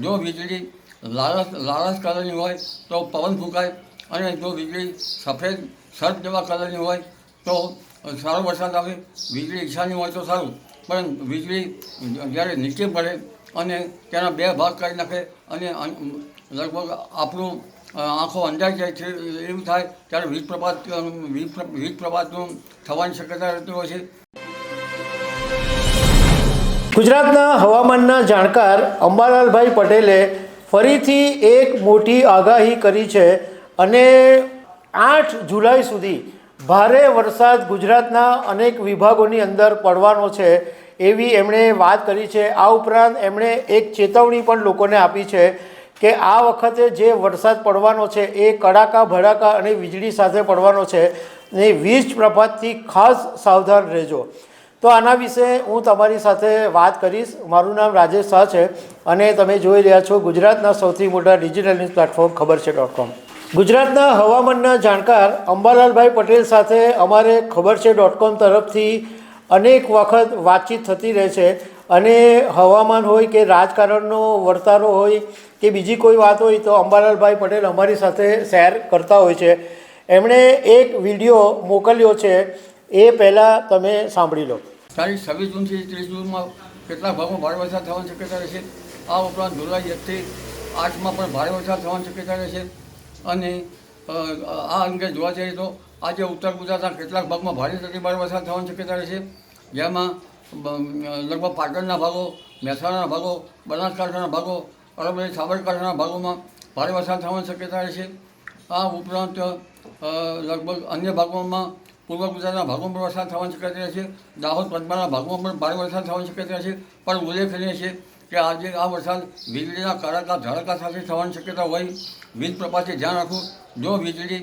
જો વીજળી લાલચ કલરની હોય તો પવન ફૂંકાય, અને જો વીજળી સફેદ સર્પ જેવા કલરની હોય તો સારો વરસાદ આવે. વીજળી ઈશાની હોય તો સારું, પણ વીજળી જ્યારે નીચે પડે અને તેના બે ભાગ કરી નાખે અને લગભગ આપણું આંખો અંજાઈ જાય છે એવું થાય ત્યારે વીજ પ્રપાતનું થવાની શક્યતા રહેતી હોય છે. ગુજરાતના હવામાનના જાણકાર અંબાલાલભાઈ પટેલે ફરીથી એક મોટી આગાહી કરી છે અને 8 જુલાઈ સુધી ભારે વરસાદ ગુજરાતના અનેક વિભાગોની અંદર પડવાનો છે એવી એમણે વાત કરી છે. આ ઉપરાંત એમણે એક ચેતવણી પણ લોકોને આપી છે કે આ વખતે જે વરસાદ પડવાનો છે એ કડાકા ભડાકા અને વીજળી સાથે પડવાનો છે ને વીજ પ્રપાતથી ખાસ સાવધાન રહેજો. તો આના વિશે હું તમારી સાથે વાત કરીશ. મારું નામ રાજેશ શાહ છે અને તમે જોઈ રહ્યા છો ગુજરાતના સૌથી મોટા ડિજિટલ ન્યૂઝ પ્લેટફોર્મ ખબરછે.com. ગુજરાતના હવામાનના જાણકાર અંબાલાલભાઈ પટેલ સાથે અમારે ખબરછે.com તરફથી અનેક વખત વાતચીત થતી રહે છે અને હવામાન હોય કે રાજકારણનો વર્તારો હોય કે બીજી કોઈ વાત હોય તો અંબાલાલભાઈ પટેલ અમારી સાથે શેર કરતા હોય છે. એમણે એક વિડીયો મોકલ્યો છે, એ પહેલાં તમે સાંભળી લો. તારીખ 26 જૂનથી 30 જૂનમાં કેટલાક ભાગમાં ભારે વરસાદ થવાની શક્યતા રહેશે. આ ઉપરાંત જુલાઈ 1 થી 8માં પણ ભારે વરસાદ થવાની શક્યતા રહેશે. અને આ અંગે જોવા જઈએ તો આજે ઉત્તર ગુજરાતના કેટલાક ભાગમાં ભારેથી ભારે વરસાદ થવાની શક્યતા રહેશે, જેમાં લગભગ પાટણના ભાગો, મહેસાણાના ભાગો, બનાસકાંઠાના ભાગો, અરવલ્લી સાબરકાંઠાના ભાગોમાં ભારે વરસાદ થવાની શક્યતા રહેશે. આ ઉપરાંત લગભગ અન્ય ભાગોમાં પૂર્વ ગુજરાતના ભાગોમાં પણ વરસાદ થવાની શક્યતા રહેશે. દાહોદ પંચમહાલના ભાગોમાં પણ ભારે વરસાદ થવાની શક્યતા રહેશે. પણ ઉલ્લેખનીય છે કે આજે આ વરસાદ વીજળીના કડાકા ધડાકા સાથે થવાની શક્યતા હોય. વીજ પ્રપાતથી ધ્યાન રાખવું. જો વીજળી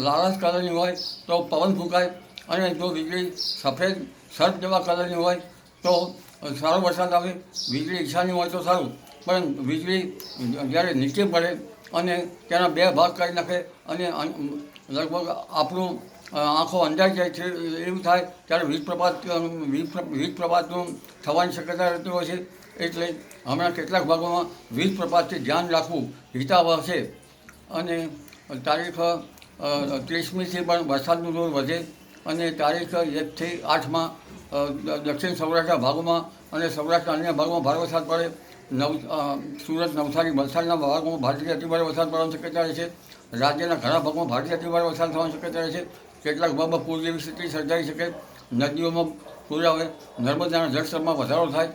લાલચ કલરની હોય તો પવન ફૂંકાય, અને જો વીજળી સફેદ સર્પ જેવા કલરની હોય તો સારો વરસાદ આવે. વીજળી ઈશાની હોય તો સારું, પણ વીજળી જ્યારે નીચે પડે અને તેના બે ભાગ કરી નાખે અને લગભગ આપણું આંખો અંજાઈ જાય છે એવું થાય ત્યારે વીજ પ્રપાતનું થવાની શક્યતા રહેતી હોય છે. એટલે હમણાં કેટલાક ભાગોમાં વીજ પ્રપાતથી ધ્યાન રાખવું હિતાવહ છે. અને તારીખ 30મીથી પણ વરસાદનું જોર વધે અને તારીખ 1 થી 8માં દક્ષિણ સૌરાષ્ટ્રના ભાગોમાં અને સૌરાષ્ટ્રના અન્ય ભાગોમાં ભારે વરસાદ પડે. સુરત, નવસારી, વલસાડના ભાગોમાં ભારેથી અતિભારે વરસાદ પડવાની શક્યતા રહે છે. રાજ્યના ઘણા ભાગમાં ભારેથી અતિભારે વરસાદ થવાની શક્યતા રહે છે. કેટલાક ભાગમાં પૂર જેવી સ્થિતિ સર્જાઈ શકે. નદીઓમાં પૂર આવે, નર્મદાના જળસ્તરમાં વધારો થાય,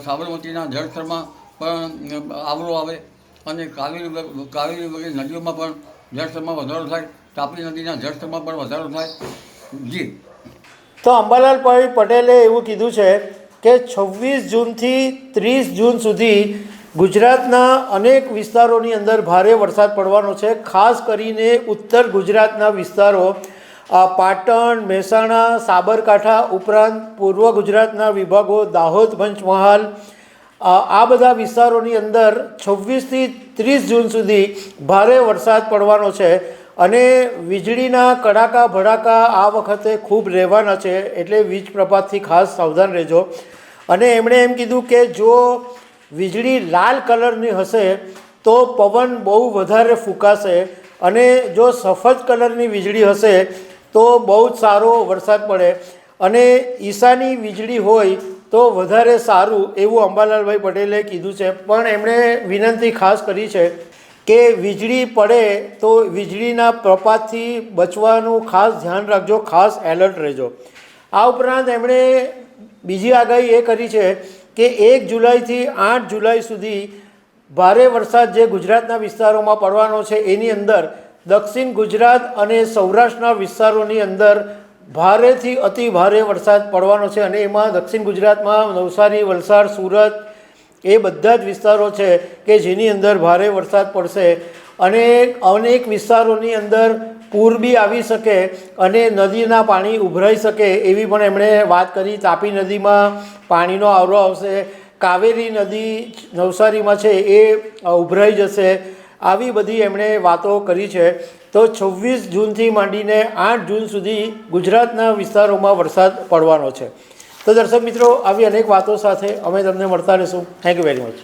સાબરમતીના જળસ્તરમાં પણ આવરો આવે અને કાવેરી વગેરે નદીઓમાં પણ જળસ્તરમાં વધારો થાય. તાપી નદીના જળસ્તરમાં પણ વધારો થાય. જી. તો અંબાલાલભાઈ પટેલે એવું કીધું છે કે 26 જૂનથી 30 જૂન સુધી ગુજરાતના અનેક વિસ્તારોની અંદર ભારે વરસાદ પડવાનો છે. ખાસ કરીને ઉત્તર ગુજરાતના વિસ્તારો પાટણ, મહેસાણા, સાબરકાંઠા ઉપરાંત પૂર્વ ગુજરાતના વિભાગો દાહોદ, પંચમહાલ, આ બધા વિસ્તારોની અંદર 26થી 30 જૂન સુધી ભારે વરસાદ પડવાનો છે અને વીજળીના કડાકા ભડાકા આ વખતે ખૂબ રહેવાના છે. એટલે વીજ પ્રપાતથી ખાસ સાવધાન રહેજો. અને એમણે એમ કીધું કે જો વીજળી લાલ કલરની હશે તો પવન બહુ વધારે ફૂંકાશે, અને જો સફેદ કલરની વીજળી હશે તો બહુ જ સારો વરસાદ પડે, અને ઈશાની વીજળી હોય તો વધારે સારું, એવું અંબાલાલભાઈ પટેલે કીધું છે. પણ એમણે વિનંતી ખાસ કરી છે કે વીજળી પડે તો વીજળીના પ્રપાતથી બચવાનું ખાસ ધ્યાન રાખજો, ખાસ એલર્ટ રહેજો. આ ઉપરાંત એમણે બીજી આગાહી એ કરી છે કે 1 જુલાઈથી 8 જુલાઈ સુધી ભારે વરસાદ જે ગુજરાતના વિસ્તારોમાં પડવાનો છે એની અંદર દક્ષિણ ગુજરાત અને સૌરાષ્ટ્રના વિસ્તારોની અંદર ભારેથી અતિ ભારે વરસાદ પડવાનો છે. અને એમાં દક્ષિણ ગુજરાતમાં નવસારી, વલસાડ, સુરત એ બધા જ વિસ્તારો છે કે જેની અંદર ભારે વરસાદ પડશે. અને અનેક વિસ્તારોની અંદર પૂર બી આવી શકે અને નદીના પાણી ઉભરાઈ શકે એવી પણ એમણે વાત કરી. તાપી નદીમાં પાણીનો આવરો આવશે, કાવેરી નદી નવસારીમાં છે એ ઉભરાઈ જશે. આવી બધી એમણે વાતો કરી છે. તો 26 જૂનથી માંડીને 8 જૂન સુધી ગુજરાતના વિસ્તારોમાં વરસાદ પડવાનો છે. તો દર્શક મિત્રો, આવી અનેક વાતો સાથે અમે તમને મળતા રહીશું. Thank you very much.